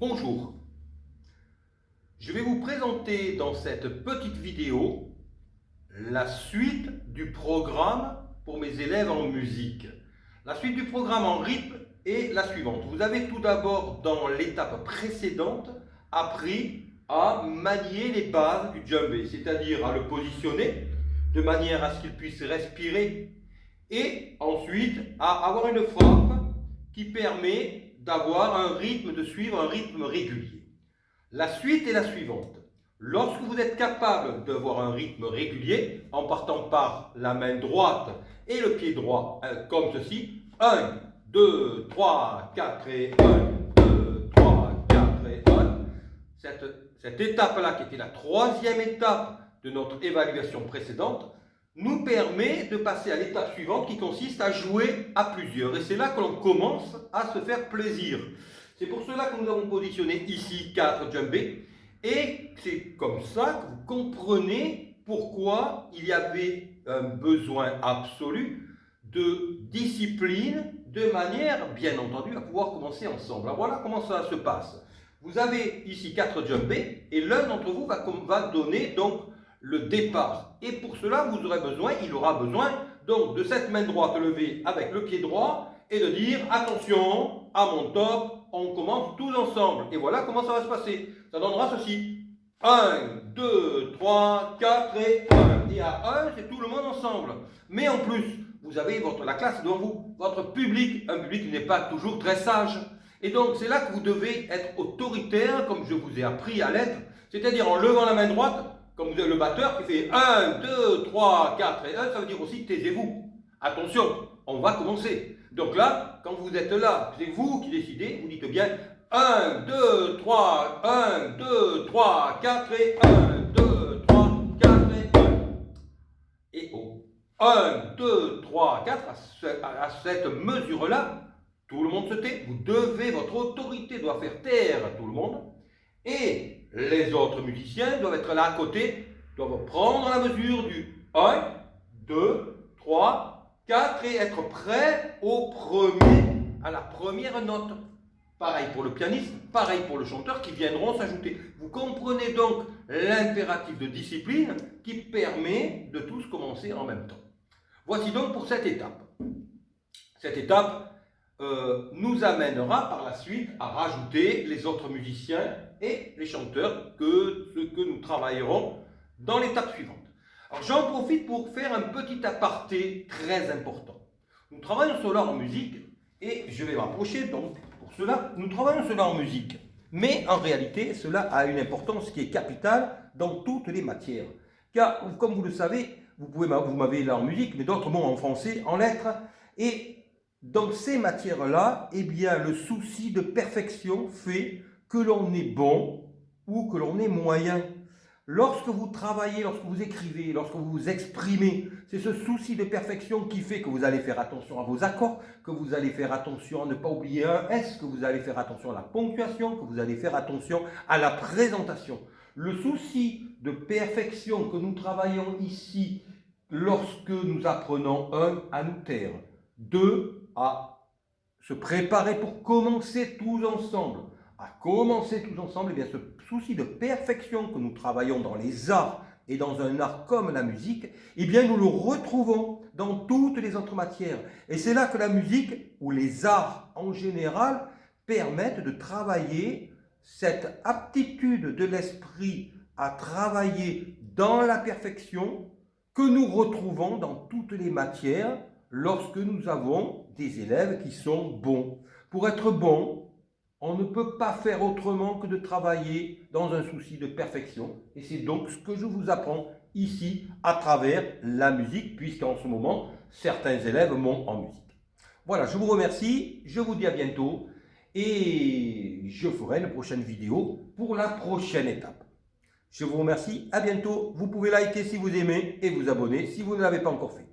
Bonjour, je vais vous présenter dans cette petite vidéo la suite du programme pour mes élèves en musique. La suite du programme en rythme est la suivante. Vous avez tout d'abord dans l'étape précédente appris à manier les bases du djembé, c'est-à-dire à le positionner de manière à ce qu'il puisse respirer et ensuite à avoir une frappe qui permet d'avoir un rythme, de suivre un rythme régulier. La suite est la suivante. Lorsque vous êtes capable d'avoir un rythme régulier, en partant par la main droite et le pied droit, comme ceci, 1, 2, 3, 4 et 1, 2, 3, 4 et 1, cette étape-là, qui était la troisième étape de notre évaluation précédente, nous permet de passer à l'étape suivante qui consiste à jouer à plusieurs. Et c'est là que l'on commence à se faire plaisir. C'est pour cela que nous avons positionné ici 4 djembés. Et c'est comme ça que vous comprenez pourquoi il y avait un besoin absolu de discipline, de manière, bien entendu, à pouvoir commencer ensemble. Alors voilà comment ça se passe. Vous avez ici 4 djembés et l'un d'entre vous va donner donc le départ. Et pour cela, il aura besoin donc de cette main droite levée avec le pied droit et de dire attention, à mon top, on commence tous ensemble. Et voilà comment ça va se passer. Ça donnera ceci. 1, 2, 3, 4 et 1. Et à 1, c'est tout le monde ensemble. Mais en plus, vous avez la classe devant vous, votre public, un public qui n'est pas toujours très sage. Et donc, c'est là que vous devez être autoritaire, comme je vous ai appris à l'être, c'est-à-dire en levant la main droite, comme vous avez le batteur qui fait 1, 2, 3, 4 et 1, ça veut dire aussi taisez-vous. Attention, on va commencer. Donc là, quand vous êtes là, c'est vous qui décidez, vous dites bien 1, 2, 3, 1, 2, 3, 4 et 1, 2, 3, 4 et 1. Et au 1, 2, 3, 4, à cette mesure-là, tout le monde se tait. Vous devez, votre autorité doit faire taire tout le monde. Et les autres musiciens doivent être là à côté, doivent prendre la mesure du 1, 2, 3, 4 et être prêts à la première note. Pareil pour le pianiste, pareil pour le chanteur qui viendront s'ajouter. Vous comprenez donc l'impératif de discipline qui permet de tous commencer en même temps. Voici donc pour cette étape. Cette étape nous amènera par la suite à rajouter les autres musiciens et les chanteurs ce que nous travaillerons dans l'étape suivante. Alors j'en profite pour faire un petit aparté très important. Nous travaillons cela en musique et je vais m'approcher donc pour cela. Nous travaillons cela en musique, mais en réalité cela a une importance qui est capitale dans toutes les matières. Car comme vous le savez, vous m'avez là en musique, mais d'autres mots en français, en lettres, et dans ces matières-là, eh bien, le souci de perfection fait que l'on est bon ou que l'on est moyen. Lorsque vous travaillez, lorsque vous écrivez, lorsque vous vous exprimez, c'est ce souci de perfection qui fait que vous allez faire attention à vos accords, que vous allez faire attention à ne pas oublier un S, que vous allez faire attention à la ponctuation, que vous allez faire attention à la présentation. Le souci de perfection que nous travaillons ici lorsque nous apprenons à nous taire, 2, à se préparer pour commencer tous ensemble, eh bien ce souci de perfection que nous travaillons dans les arts et dans un art comme la musique, eh bien nous le retrouvons dans toutes les autres matières. Et c'est là que la musique, ou les arts en général, permettent de travailler cette aptitude de l'esprit à travailler dans la perfection que nous retrouvons dans toutes les matières lorsque nous avons des élèves qui sont bons. Pour être bon, on ne peut pas faire autrement que de travailler dans un souci de perfection. Et c'est donc ce que je vous apprends ici à travers la musique, puisqu'en ce moment, certains élèves m'ont en musique. Voilà, je vous remercie, je vous dis à bientôt et je ferai une prochaine vidéo pour la prochaine étape. Je vous remercie, à bientôt. Vous pouvez liker si vous aimez et vous abonner si vous ne l'avez pas encore fait.